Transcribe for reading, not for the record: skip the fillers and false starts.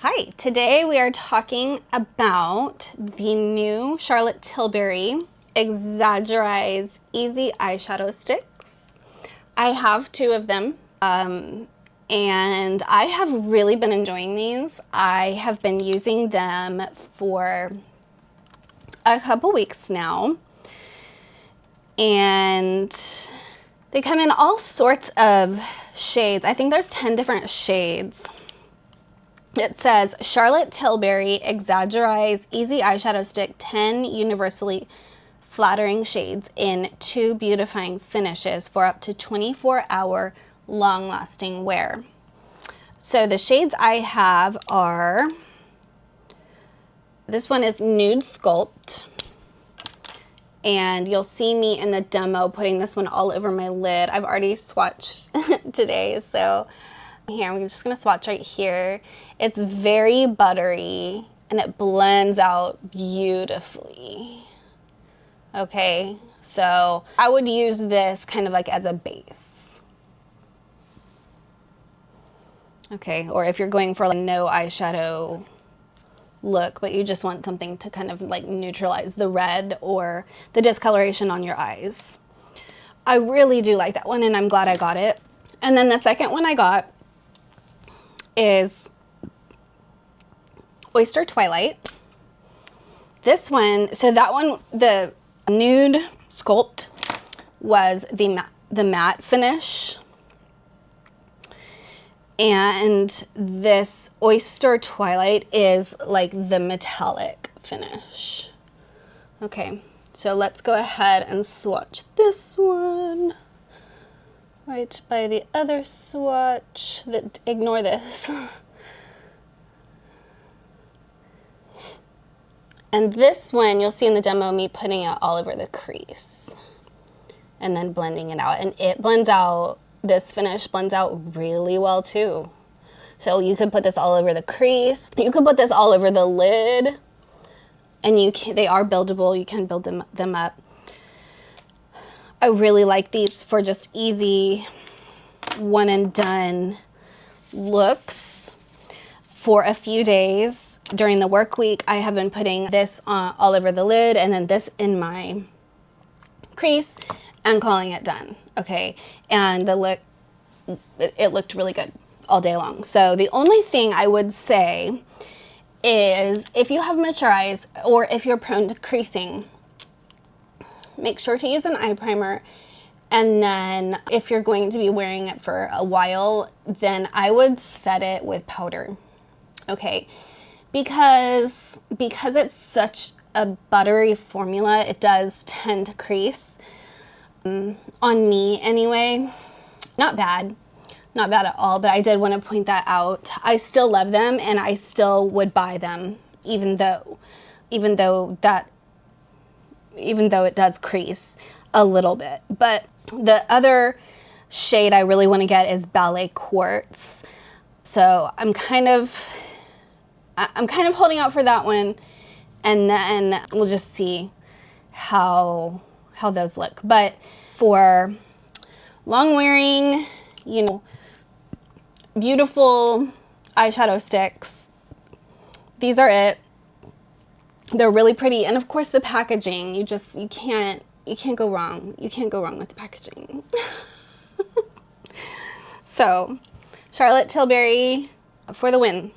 Hi, today we are talking about the new Charlotte Tilbury Exagger-Eyes Easy Eyeshadow Sticks. I have two of them, and I have really been enjoying these. I have been using them for a couple weeks now, and they come in all sorts of shades. I think there's 10 different shades. It says Charlotte Tilbury Exagger-Eyes Easy Eyeshadow Stick, 10 universally flattering shades in 2 beautifying finishes for up to 24-hour long-lasting wear. So the shades I have are, this one is Nude Sculpt, and you'll see me in the demo putting this one all over my lid. I've already swatched today, so here, I'm just gonna swatch right here. It's very buttery and it blends out beautifully. Okay, so I would use this kind of like as a base. Okay, or if you're going for like no eyeshadow look, but you just want something to kind of like neutralize the red or the discoloration on your eyes. I really do like that one and I'm glad I got it. And then the second one I got is Oyster Twilight. This one, so that one, the Nude Sculpt was the matte finish. And this Oyster Twilight is like the metallic finish. Okay, so let's go ahead and swatch this one right by the other swatch. Ignore this. And this one, you'll see in the demo me putting it all over the crease and then blending it out. And it blends out, this finish blends out really well too. So you could put this all over the crease. You could put this all over the lid, and they are buildable. You can build them up. I really like these for just easy one and done looks. For a few days during the work week, I have been putting this all over the lid and then this in my crease and calling it done. Okay, and the look, it looked really good all day long. So the only thing I would say is if you have mature eyes or if you're prone to creasing, make sure to use an eye primer. And then if you're going to be wearing it for a while, then I would set it with powder. Okay, because it's such a buttery formula, it does tend to crease. On me anyway. Not bad at all, but I did want to point that out. I still love them and I still would buy them even though it does crease a little bit. But the other shade I really want to get is Ballet Quartz. So I'm kind of holding out for that one, and then we'll just see how those look. But for long wearing, you know, beautiful eyeshadow sticks, these are it. They're really pretty, and of course the packaging, you can't go wrong. You can't go wrong with the packaging. So, Charlotte Tilbury for the win.